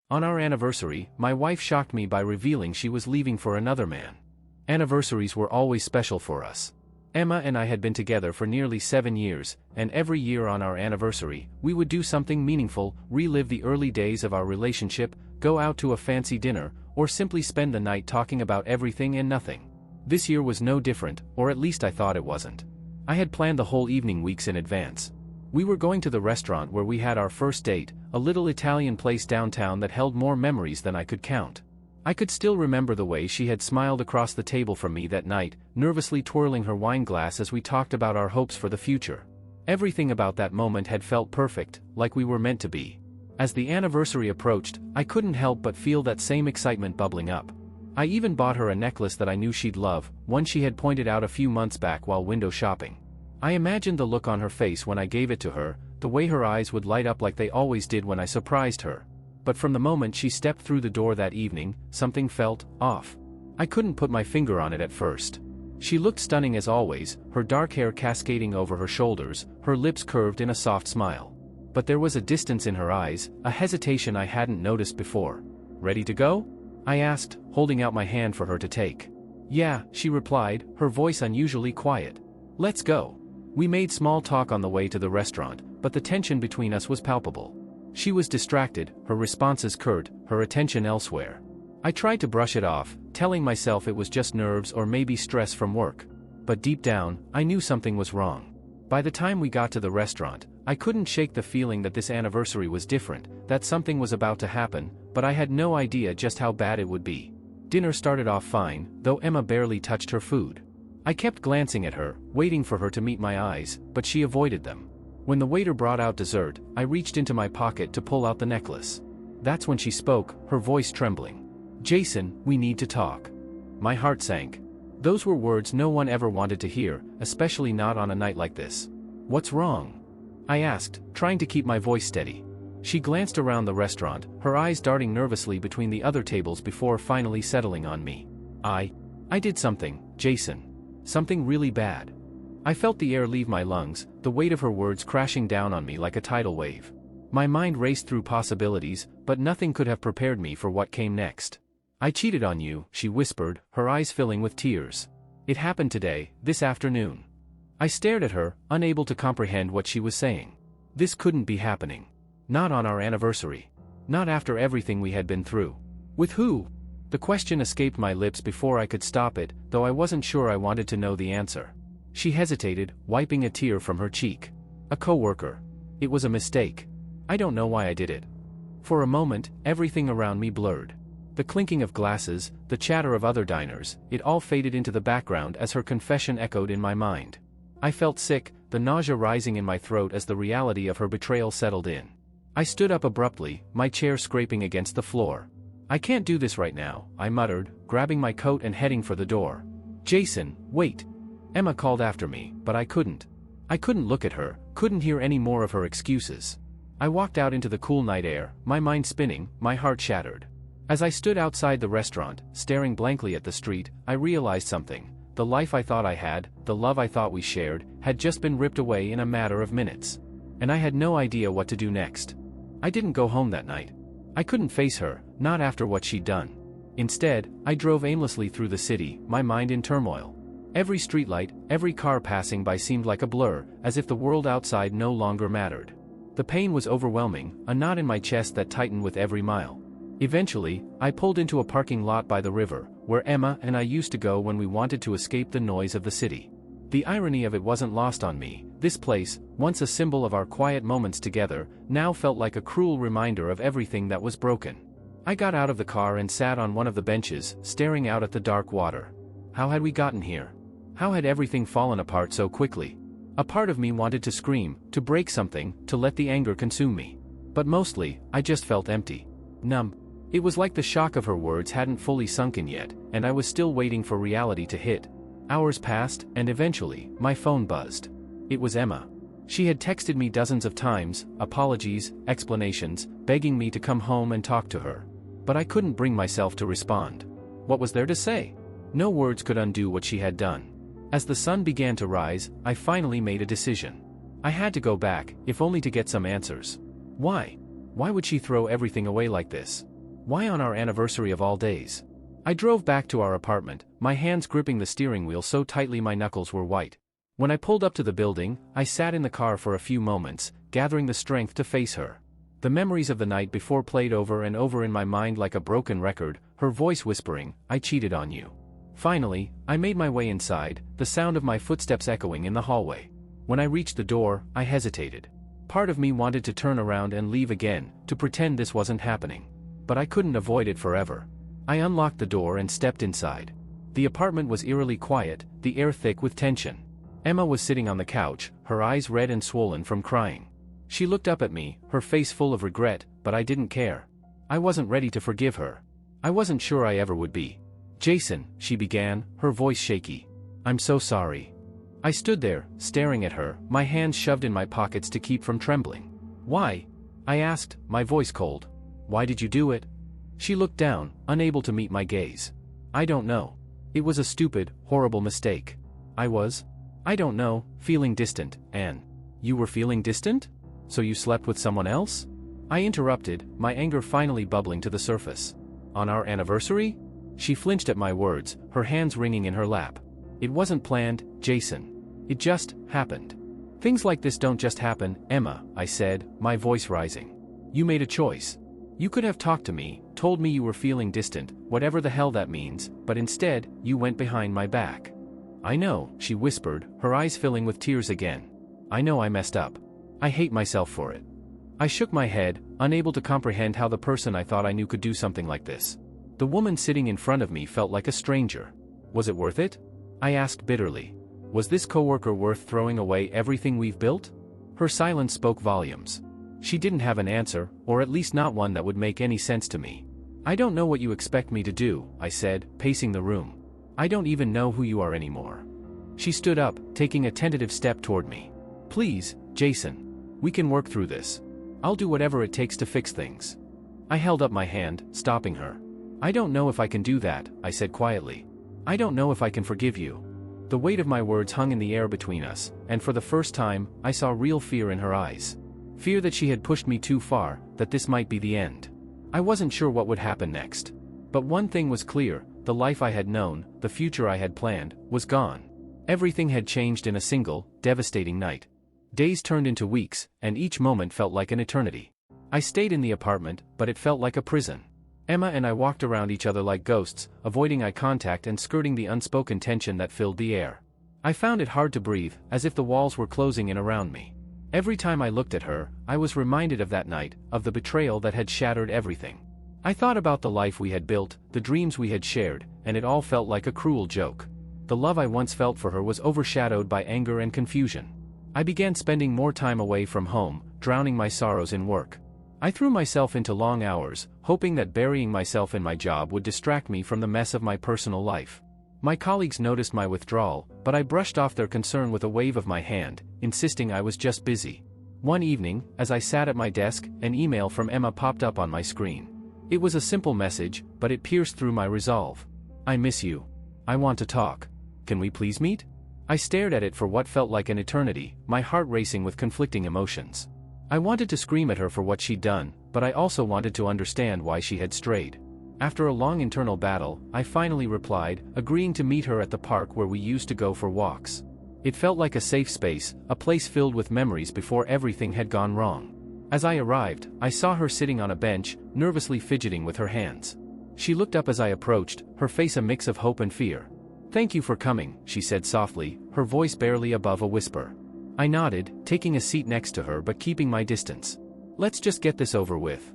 On our anniversary, my wife shocked me by revealing she was leaving for another man. Anniversaries were always special for us. Emma and I had been together for nearly 7 years, and every year on our anniversary, we would do something meaningful, relive the early days of our relationship, go out to a fancy dinner, or simply spend the night talking about everything and nothing. This year was no different, or at least I thought it wasn't. I had planned the whole evening weeks in advance. We were going to the restaurant where we had our first date, a little Italian place downtown that held more memories than I could count. I could still remember the way she had smiled across the table from me that night, nervously twirling her wine glass as we talked about our hopes for the future. Everything about that moment had felt perfect, like we were meant to be. As the anniversary approached, I couldn't help but feel that same excitement bubbling up. I even bought her a necklace that I knew she'd love, one she had pointed out a few months back while window shopping. I imagined the look on her face when I gave it to her, the way her eyes would light up like they always did when I surprised her. But from the moment she stepped through the door that evening, something felt off. I couldn't put my finger on it at first. She looked stunning as always, her dark hair cascading over her shoulders, her lips curved in a soft smile. But there was a distance in her eyes, a hesitation I hadn't noticed before. "Ready to go?" I asked, holding out my hand for her to take. "Yeah," she replied, her voice unusually quiet. "Let's go." We made small talk on the way to the restaurant, but the tension between us was palpable. She was distracted, her responses curt, her attention elsewhere. I tried to brush it off, telling myself it was just nerves or maybe stress from work. But deep down, I knew something was wrong. By the time we got to the restaurant, I couldn't shake the feeling that this anniversary was different, that something was about to happen, but I had no idea just how bad it would be. Dinner started off fine, though Emma barely touched her food. I kept glancing at her, waiting for her to meet my eyes, but she avoided them. When the waiter brought out dessert, I reached into my pocket to pull out the necklace. That's when she spoke, her voice trembling. "Jason, we need to talk." My heart sank. Those were words no one ever wanted to hear, especially not on a night like this. "What's wrong?" I asked, trying to keep my voice steady. She glanced around the restaurant, her eyes darting nervously between the other tables before finally settling on me. I did something, Jason. Something really bad." I felt the air leave my lungs, the weight of her words crashing down on me like a tidal wave. My mind raced through possibilities, but nothing could have prepared me for what came next. "I cheated on you," she whispered, her eyes filling with tears. "It happened today, this afternoon." I stared at her, unable to comprehend what she was saying. This couldn't be happening. Not on our anniversary. Not after everything we had been through. With who? The question escaped my lips before I could stop it, though I wasn't sure I wanted to know the answer. She hesitated, wiping a tear from her cheek. "A coworker. It was a mistake. I don't know why I did it." For a moment, everything around me blurred. The clinking of glasses, the chatter of other diners, it all faded into the background as her confession echoed in my mind. I felt sick, the nausea rising in my throat as the reality of her betrayal settled in. I stood up abruptly, my chair scraping against the floor. "I can't do this right now," I muttered, grabbing my coat and heading for the door. "Jason, wait." Emma called after me, but I couldn't. I couldn't look at her, couldn't hear any more of her excuses. I walked out into the cool night air, my mind spinning, my heart shattered. As I stood outside the restaurant, staring blankly at the street, I realized something. The life I thought I had, the love I thought we shared, had just been ripped away in a matter of minutes. And I had no idea what to do next. I didn't go home that night. I couldn't face her, not after what she'd done. Instead, I drove aimlessly through the city, my mind in turmoil. Every streetlight, every car passing by seemed like a blur, as if the world outside no longer mattered. The pain was overwhelming, a knot in my chest that tightened with every mile. Eventually, I pulled into a parking lot by the river, where Emma and I used to go when we wanted to escape the noise of the city. The irony of it wasn't lost on me. This place, once a symbol of our quiet moments together, now felt like a cruel reminder of everything that was broken. I got out of the car and sat on one of the benches, staring out at the dark water. How had we gotten here? How had everything fallen apart so quickly? A part of me wanted to scream, to break something, to let the anger consume me. But mostly, I just felt empty. Numb. It was like the shock of her words hadn't fully sunken yet, and I was still waiting for reality to hit. Hours passed, and eventually, my phone buzzed. It was Emma. She had texted me dozens of times, apologies, explanations, begging me to come home and talk to her. But I couldn't bring myself to respond. What was there to say? No words could undo what she had done. As the sun began to rise, I finally made a decision. I had to go back, if only to get some answers. Why? Why would she throw everything away like this? Why on our anniversary of all days? I drove back to our apartment, my hands gripping the steering wheel so tightly my knuckles were white. When I pulled up to the building, I sat in the car for a few moments, gathering the strength to face her. The memories of the night before played over and over in my mind like a broken record, her voice whispering, "I cheated on you." Finally, I made my way inside, the sound of my footsteps echoing in the hallway. When I reached the door, I hesitated. Part of me wanted to turn around and leave again, to pretend this wasn't happening. But I couldn't avoid it forever. I unlocked the door and stepped inside. The apartment was eerily quiet, the air thick with tension. Emma was sitting on the couch, her eyes red and swollen from crying. She looked up at me, her face full of regret, but I didn't care. I wasn't ready to forgive her. I wasn't sure I ever would be. "Jason," she began, her voice shaky. "I'm so sorry." I stood there, staring at her, my hands shoved in my pockets to keep from trembling. "Why?" I asked, my voice cold. "Why did you do it?" She looked down, unable to meet my gaze. "I don't know. It was a stupid, horrible mistake. I don't know, feeling distant, Anne." "You were feeling distant? So you slept with someone else?" I interrupted, my anger finally bubbling to the surface. "On our anniversary?" She flinched at my words, her hands wringing in her lap. "It wasn't planned, Jason. It just happened." "Things like this don't just happen, Emma," I said, my voice rising. "You made a choice. You could have talked to me, told me you were feeling distant, whatever the hell that means, but instead, you went behind my back." "I know," she whispered, her eyes filling with tears again. "I know I messed up. I hate myself for it." I shook my head, unable to comprehend how the person I thought I knew could do something like this. The woman sitting in front of me felt like a stranger. "Was it worth it?" I asked bitterly. "Was this coworker worth throwing away everything we've built?" Her silence spoke volumes. She didn't have an answer, or at least not one that would make any sense to me. "I don't know what you expect me to do," I said, pacing the room. "I don't even know who you are anymore." She stood up, taking a tentative step toward me. "Please, Jason. We can work through this. I'll do whatever it takes to fix things." I held up my hand, stopping her. "I don't know if I can do that," I said quietly. "I don't know if I can forgive you." The weight of my words hung in the air between us, and for the first time, I saw real fear in her eyes. Fear that she had pushed me too far, that this might be the end. I wasn't sure what would happen next. But one thing was clear, the life I had known, the future I had planned, was gone. Everything had changed in a single, devastating night. Days turned into weeks, and each moment felt like an eternity. I stayed in the apartment, but it felt like a prison. Emma and I walked around each other like ghosts, avoiding eye contact and skirting the unspoken tension that filled the air. I found it hard to breathe, as if the walls were closing in around me. Every time I looked at her, I was reminded of that night, of the betrayal that had shattered everything. I thought about the life we had built, the dreams we had shared, and it all felt like a cruel joke. The love I once felt for her was overshadowed by anger and confusion. I began spending more time away from home, drowning my sorrows in work. I threw myself into long hours, hoping that burying myself in my job would distract me from the mess of my personal life. My colleagues noticed my withdrawal, but I brushed off their concern with a wave of my hand, insisting I was just busy. One evening, as I sat at my desk, an email from Emma popped up on my screen. It was a simple message, but it pierced through my resolve. "I miss you. I want to talk. Can we please meet?" I stared at it for what felt like an eternity, my heart racing with conflicting emotions. I wanted to scream at her for what she'd done, but I also wanted to understand why she had strayed. After a long internal battle, I finally replied, agreeing to meet her at the park where we used to go for walks. It felt like a safe space, a place filled with memories before everything had gone wrong. As I arrived, I saw her sitting on a bench, nervously fidgeting with her hands. She looked up as I approached, her face a mix of hope and fear. "Thank you for coming," she said softly, her voice barely above a whisper. I nodded, taking a seat next to her but keeping my distance. "Let's just get this over with."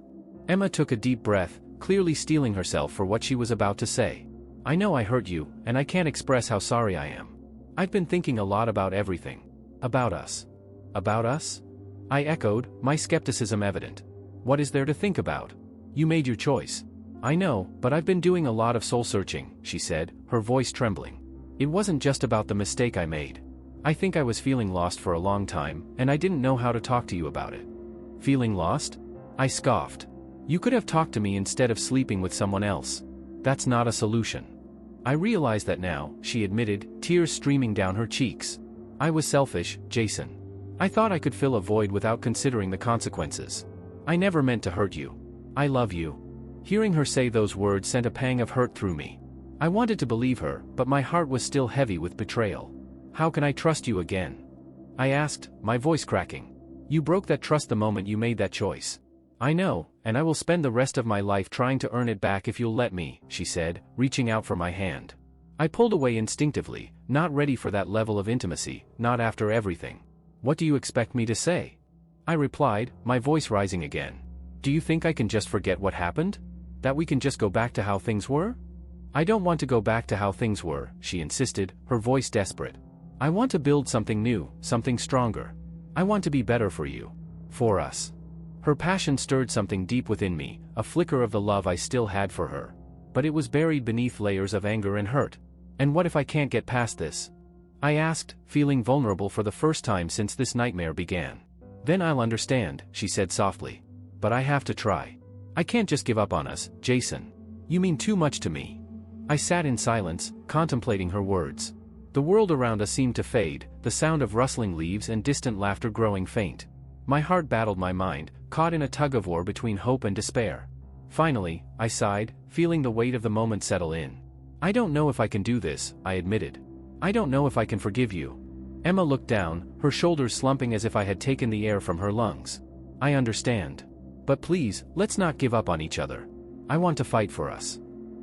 Emma took a deep breath, clearly steeling herself for what she was about to say. "I know I hurt you, and I can't express how sorry I am. I've been thinking a lot about everything. About us." "About us?" I echoed, my skepticism evident. "What is there to think about? You made your choice." "I know, but I've been doing a lot of soul-searching," she said, her voice trembling. "It wasn't just about the mistake I made. I think I was feeling lost for a long time, and I didn't know how to talk to you about it." "Feeling lost?" I scoffed. "You could have talked to me instead of sleeping with someone else. That's not a solution." "I realize that now," she admitted, tears streaming down her cheeks. "I was selfish, Jason. I thought I could fill a void without considering the consequences. I never meant to hurt you. I love you. Hearing her say those words sent a pang of hurt through me. I wanted to believe her, but my heart was still heavy with betrayal. How can I trust you again? I asked, my voice cracking. You broke that trust the moment you made that choice. I know, and I will spend the rest of my life trying to earn it back if you'll let me, she said, reaching out for my hand. I pulled away instinctively, not ready for that level of intimacy, not after everything. What do you expect me to say? I replied, my voice rising again. Do you think I can just forget what happened? That we can just go back to how things were? I don't want to go back to how things were, she insisted, her voice desperate. I want to build something new, something stronger. I want to be better for you. For us. Her passion stirred something deep within me, a flicker of the love I still had for her. But it was buried beneath layers of anger and hurt. And what if I can't get past this? I asked, feeling vulnerable for the first time since this nightmare began. Then I'll understand, she said softly. But I have to try. I can't just give up on us, Jason. You mean too much to me. I sat in silence, contemplating her words. The world around us seemed to fade, the sound of rustling leaves and distant laughter growing faint. My heart battled my mind, caught in a tug-of-war between hope and despair. Finally, I sighed, feeling the weight of the moment settle in. I don't know if I can do this, I admitted. I don't know if I can forgive you. Emma looked down, her shoulders slumping as if I had taken the air from her lungs. I understand. But please, let's not give up on each other. I want to fight for us.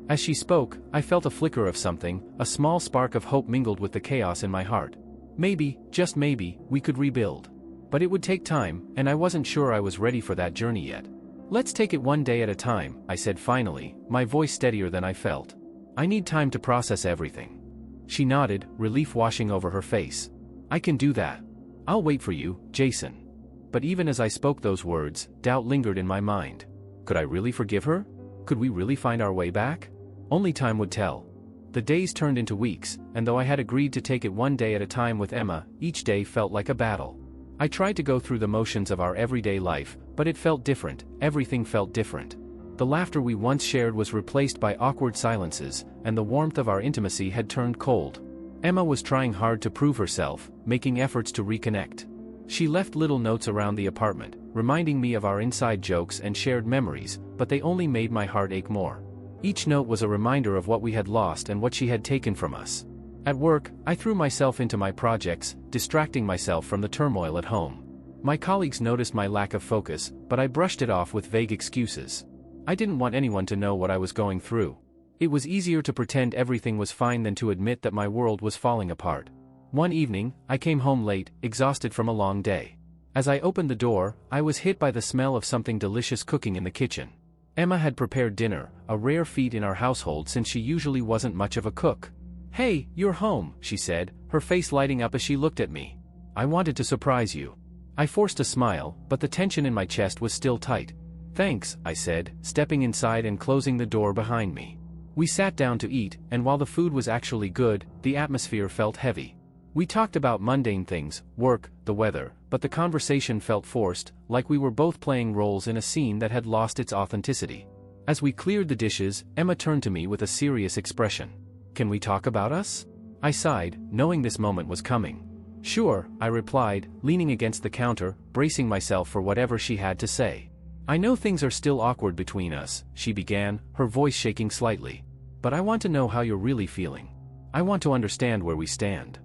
As she spoke, I felt a flicker of something, a small spark of hope mingled with the chaos in my heart. Maybe, just maybe, we could rebuild. But it would take time, and I wasn't sure I was ready for that journey yet. Let's take it one day at a time, I said finally, my voice steadier than I felt. I need time to process everything. She nodded, relief washing over her face. I can do that. I'll wait for you, Jason. But even as I spoke those words, doubt lingered in my mind. Could I really forgive her? Could we really find our way back? Only time would tell. The days turned into weeks, and though I had agreed to take it one day at a time with Emma, each day felt like a battle. I tried to go through the motions of our everyday life, but it felt different, everything felt different. The laughter we once shared was replaced by awkward silences, and the warmth of our intimacy had turned cold. Emma was trying hard to prove herself, making efforts to reconnect. She left little notes around the apartment, reminding me of our inside jokes and shared memories, but they only made my heart ache more. Each note was a reminder of what we had lost and what she had taken from us. At work, I threw myself into my projects, distracting myself from the turmoil at home. My colleagues noticed my lack of focus, but I brushed it off with vague excuses. I didn't want anyone to know what I was going through. It was easier to pretend everything was fine than to admit that my world was falling apart. One evening, I came home late, exhausted from a long day. As I opened the door, I was hit by the smell of something delicious cooking in the kitchen. Emma had prepared dinner, a rare feat in our household since she usually wasn't much of a cook. Hey, you're home, she said, her face lighting up as she looked at me. I wanted to surprise you. I forced a smile, but the tension in my chest was still tight. Thanks, I said, stepping inside and closing the door behind me. We sat down to eat, and while the food was actually good, the atmosphere felt heavy. We talked about mundane things, work, the weather, but the conversation felt forced, like we were both playing roles in a scene that had lost its authenticity. As we cleared the dishes, Emma turned to me with a serious expression. Can we talk about us? I sighed, knowing this moment was coming. Sure, I replied, leaning against the counter, bracing myself for whatever she had to say. I know things are still awkward between us, she began, her voice shaking slightly. But I want to know how you're really feeling. I want to understand where we stand.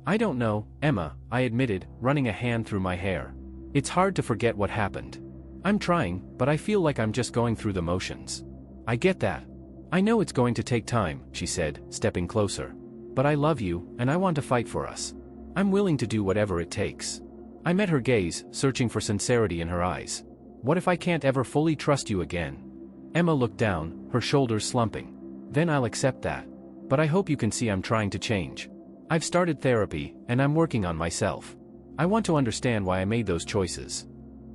I don't know, Emma, I admitted, running a hand through my hair. It's hard to forget what happened. I'm trying, but I feel like I'm just going through the motions. I get that. I know it's going to take time, she said, stepping closer. But I love you, and I want to fight for us. I'm willing to do whatever it takes. I met her gaze, searching for sincerity in her eyes. What if I can't ever fully trust you again? Emma looked down, her shoulders slumping. Then I'll accept that. But I hope you can see I'm trying to change. I've started therapy, and I'm working on myself. I want to understand why I made those choices.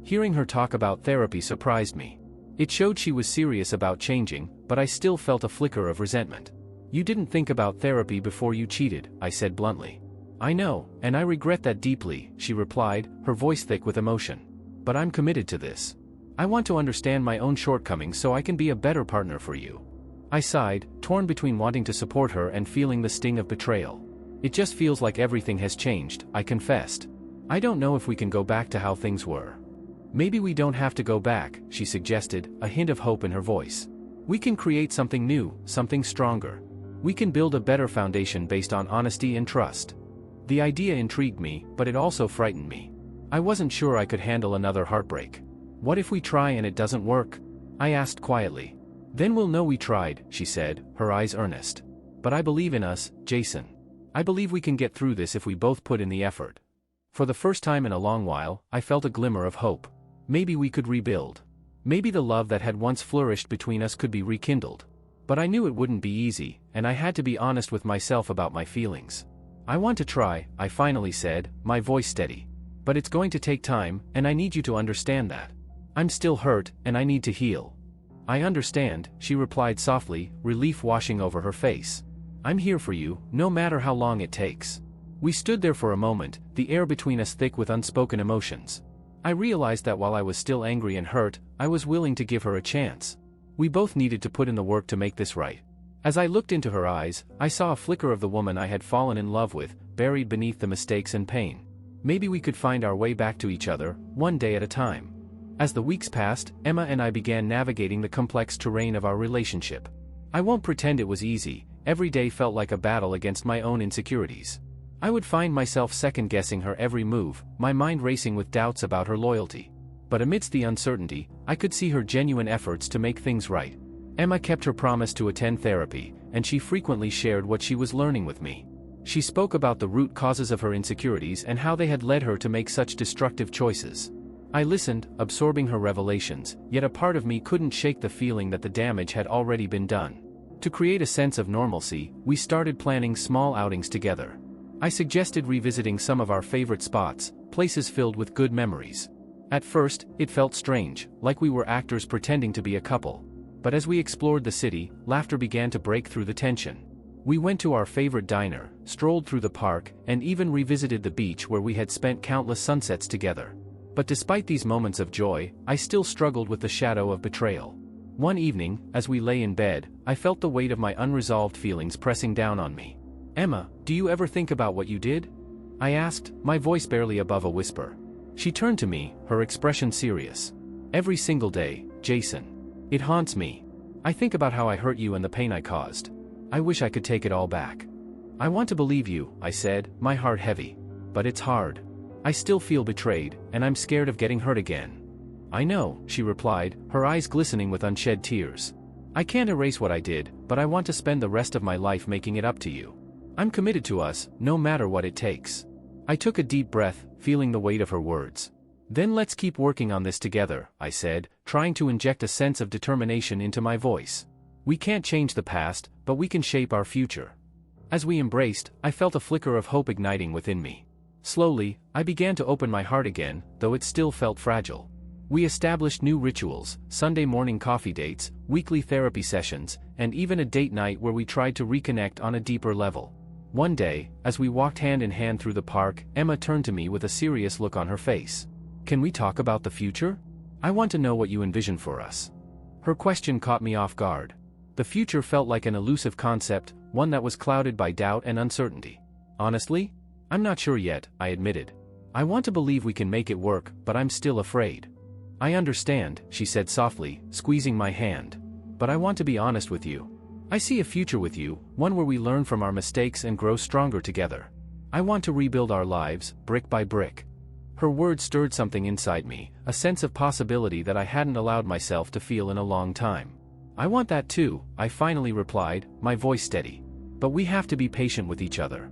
Hearing her talk about therapy surprised me. It showed she was serious about changing, but I still felt a flicker of resentment. You didn't think about therapy before you cheated, I said bluntly. I know, and I regret that deeply, she replied, her voice thick with emotion. But I'm committed to this. I want to understand my own shortcomings so I can be a better partner for you. I sighed, torn between wanting to support her and feeling the sting of betrayal. It just feels like everything has changed, I confessed. I don't know if we can go back to how things were. Maybe we don't have to go back, she suggested, a hint of hope in her voice. We can create something new, something stronger. We can build a better foundation based on honesty and trust. The idea intrigued me, but it also frightened me. I wasn't sure I could handle another heartbreak. What if we try and it doesn't work? I asked quietly. Then we'll know we tried, she said, her eyes earnest. But I believe in us, Jason. I believe we can get through this if we both put in the effort. For the first time in a long while, I felt a glimmer of hope. Maybe we could rebuild. Maybe the love that had once flourished between us could be rekindled. But I knew it wouldn't be easy, and I had to be honest with myself about my feelings. I want to try, I finally said, my voice steady. But it's going to take time, and I need you to understand that. I'm still hurt, and I need to heal. I understand, she replied softly, relief washing over her face. I'm here for you, no matter how long it takes. We stood there for a moment, the air between us thick with unspoken emotions. I realized that while I was still angry and hurt, I was willing to give her a chance. We both needed to put in the work to make this right. As I looked into her eyes, I saw a flicker of the woman I had fallen in love with, buried beneath the mistakes and pain. Maybe we could find our way back to each other, one day at a time. As the weeks passed, Emma and I began navigating the complex terrain of our relationship. I won't pretend it was easy, every day felt like a battle against my own insecurities. I would find myself second-guessing her every move, my mind racing with doubts about her loyalty. But amidst the uncertainty, I could see her genuine efforts to make things right. Emma kept her promise to attend therapy, and she frequently shared what she was learning with me. She spoke about the root causes of her insecurities and how they had led her to make such destructive choices. I listened, absorbing her revelations, yet a part of me couldn't shake the feeling that the damage had already been done. To create a sense of normalcy, we started planning small outings together. I suggested revisiting some of our favorite spots, places filled with good memories. At first, it felt strange, like we were actors pretending to be a couple. But as we explored the city, laughter began to break through the tension. We went to our favorite diner, strolled through the park, and even revisited the beach where we had spent countless sunsets together. But despite these moments of joy, I still struggled with the shadow of betrayal. One evening, as we lay in bed, I felt the weight of my unresolved feelings pressing down on me. Emma, do you ever think about what you did? I asked, my voice barely above a whisper. She turned to me, her expression serious. Every single day, Jason. It haunts me. I think about how I hurt you and the pain I caused. I wish I could take it all back. I want to believe you, I said, my heart heavy. But it's hard. I still feel betrayed, and I'm scared of getting hurt again. I know, she replied, her eyes glistening with unshed tears. I can't erase what I did, but I want to spend the rest of my life making it up to you. I'm committed to us, no matter what it takes. I took a deep breath, feeling the weight of her words. Then let's keep working on this together, I said, trying to inject a sense of determination into my voice. We can't change the past, but we can shape our future. As we embraced, I felt a flicker of hope igniting within me. Slowly, I began to open my heart again, though it still felt fragile. We established new rituals, Sunday morning coffee dates, weekly therapy sessions, and even a date night where we tried to reconnect on a deeper level. One day, as we walked hand in hand through the park, Emma turned to me with a serious look on her face. Can we talk about the future? I want to know what you envision for us. Her question caught me off guard. The future felt like an elusive concept, one that was clouded by doubt and uncertainty. Honestly? I'm not sure yet, I admitted. I want to believe we can make it work, but I'm still afraid. I understand, she said softly, squeezing my hand. But I want to be honest with you. I see a future with you, one where we learn from our mistakes and grow stronger together. I want to rebuild our lives, brick by brick. Her words stirred something inside me, a sense of possibility that I hadn't allowed myself to feel in a long time. I want that too, I finally replied, my voice steady. But we have to be patient with each other.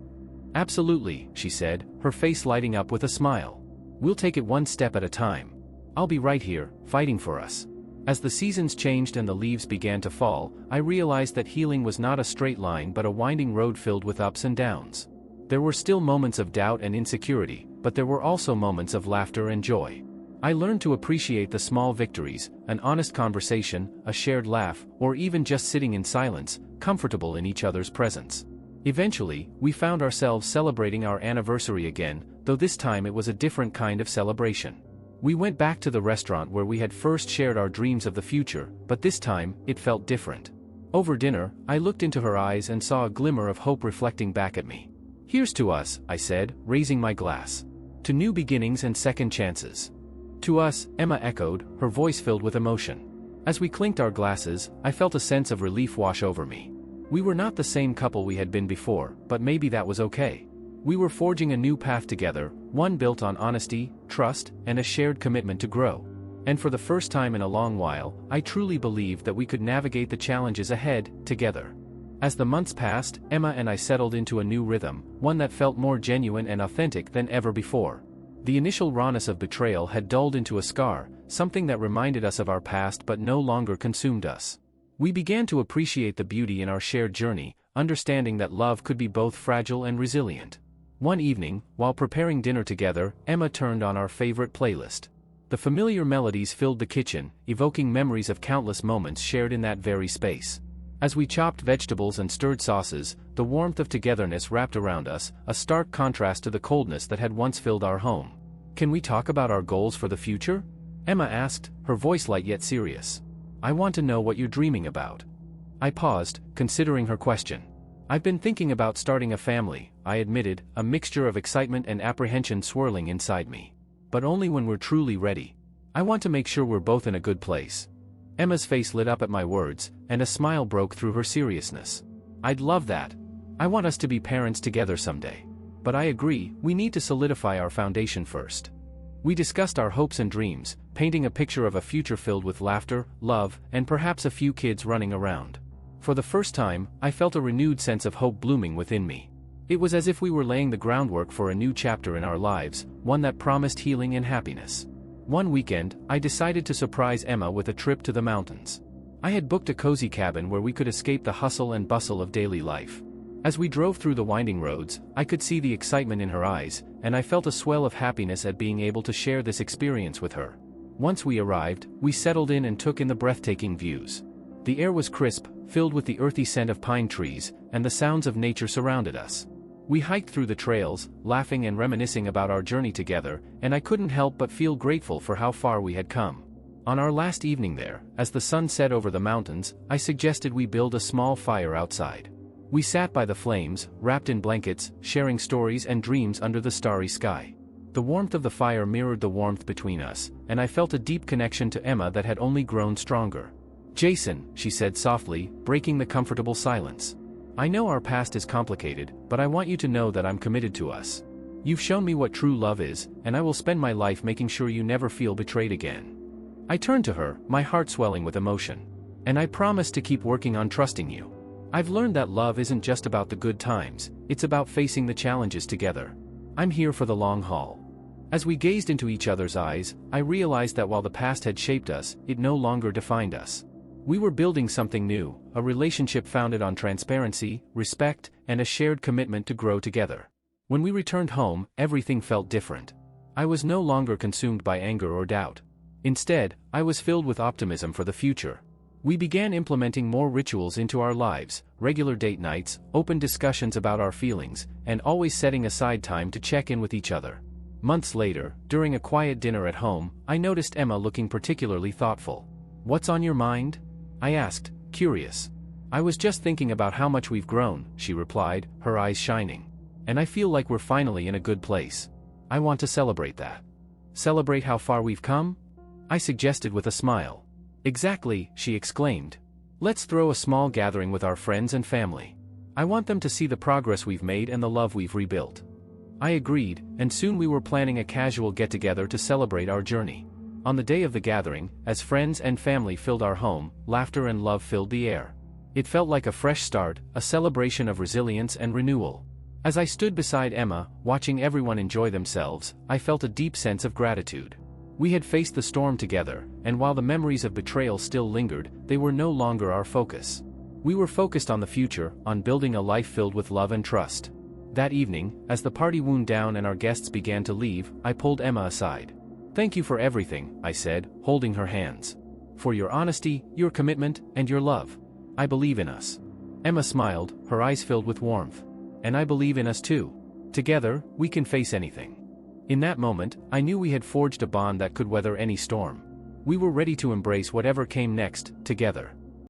Absolutely, she said, her face lighting up with a smile. We'll take it one step at a time. I'll be right here, fighting for us. As the seasons changed and the leaves began to fall, I realized that healing was not a straight line but a winding road filled with ups and downs. There were still moments of doubt and insecurity, but there were also moments of laughter and joy. I learned to appreciate the small victories, an honest conversation, a shared laugh, or even just sitting in silence, comfortable in each other's presence. Eventually, we found ourselves celebrating our anniversary again, though this time it was a different kind of celebration. We went back to the restaurant where we had first shared our dreams of the future, but this time, it felt different. Over dinner, I looked into her eyes and saw a glimmer of hope reflecting back at me. Here's to us, I said, raising my glass. To new beginnings and second chances. To us, Emma echoed, her voice filled with emotion. As we clinked our glasses, I felt a sense of relief wash over me. We were not the same couple we had been before, but maybe that was okay. We were forging a new path together, one built on honesty, trust, and a shared commitment to grow. And for the first time in a long while, I truly believed that we could navigate the challenges ahead, together. As the months passed, Emma and I settled into a new rhythm, one that felt more genuine and authentic than ever before. The initial rawness of betrayal had dulled into a scar, something that reminded us of our past but no longer consumed us. We began to appreciate the beauty in our shared journey, understanding that love could be both fragile and resilient. One evening, while preparing dinner together, Emma turned on our favorite playlist. The familiar melodies filled the kitchen, evoking memories of countless moments shared in that very space. As we chopped vegetables and stirred sauces, the warmth of togetherness wrapped around us, a stark contrast to the coldness that had once filled our home. "Can we talk about our goals for the future?" Emma asked, her voice light yet serious. "I want to know what you're dreaming about." I paused, considering her question. "I've been thinking about starting a family," I admitted, a mixture of excitement and apprehension swirling inside me. "But only when we're truly ready. I want to make sure we're both in a good place." Emma's face lit up at my words, and a smile broke through her seriousness. "I'd love that. I want us to be parents together someday. But I agree, we need to solidify our foundation first." We discussed our hopes and dreams, painting a picture of a future filled with laughter, love, and perhaps a few kids running around. For the first time, I felt a renewed sense of hope blooming within me. It was as if we were laying the groundwork for a new chapter in our lives, one that promised healing and happiness. One weekend, I decided to surprise Emma with a trip to the mountains. I had booked a cozy cabin where we could escape the hustle and bustle of daily life. As we drove through the winding roads, I could see the excitement in her eyes, and I felt a swell of happiness at being able to share this experience with her. Once we arrived, we settled in and took in the breathtaking views. The air was crisp, filled with the earthy scent of pine trees, and the sounds of nature surrounded us. We hiked through the trails, laughing and reminiscing about our journey together, and I couldn't help but feel grateful for how far we had come. On our last evening there, as the sun set over the mountains, I suggested we build a small fire outside. We sat by the flames, wrapped in blankets, sharing stories and dreams under the starry sky. The warmth of the fire mirrored the warmth between us, and I felt a deep connection to Emma that had only grown stronger. "Jason," she said softly, breaking the comfortable silence. "I know our past is complicated, but I want you to know that I'm committed to us. You've shown me what true love is, and I will spend my life making sure you never feel betrayed again." I turned to her, my heart swelling with emotion. "And I promise to keep working on trusting you. I've learned that love isn't just about the good times, it's about facing the challenges together. I'm here for the long haul." As we gazed into each other's eyes, I realized that while the past had shaped us, it no longer defined us. We were building something new, a relationship founded on transparency, respect, and a shared commitment to grow together. When we returned home, everything felt different. I was no longer consumed by anger or doubt. Instead, I was filled with optimism for the future. We began implementing more rituals into our lives, regular date nights, open discussions about our feelings, and always setting aside time to check in with each other. Months later, during a quiet dinner at home, I noticed Emma looking particularly thoughtful. "What's on your mind?" I asked, curious. "I was just thinking about how much we've grown," she replied, her eyes shining. "And I feel like we're finally in a good place. I want to celebrate that." "Celebrate how far we've come?" I suggested with a smile. "Exactly," she exclaimed. "Let's throw a small gathering with our friends and family. I want them to see the progress we've made and the love we've rebuilt." I agreed, and soon we were planning a casual get-together to celebrate our journey. On the day of the gathering, as friends and family filled our home, laughter and love filled the air. It felt like a fresh start, a celebration of resilience and renewal. As I stood beside Emma, watching everyone enjoy themselves, I felt a deep sense of gratitude. We had faced the storm together, and while the memories of betrayal still lingered, they were no longer our focus. We were focused on the future, on building a life filled with love and trust. That evening, as the party wound down and our guests began to leave, I pulled Emma aside. "Thank you for everything," I said, holding her hands. "For your honesty, your commitment, and your love. I believe in us." Emma smiled, her eyes filled with warmth. "And I believe in us too. Together, we can face anything." In that moment, I knew we had forged a bond that could weather any storm. We were ready to embrace whatever came next, together.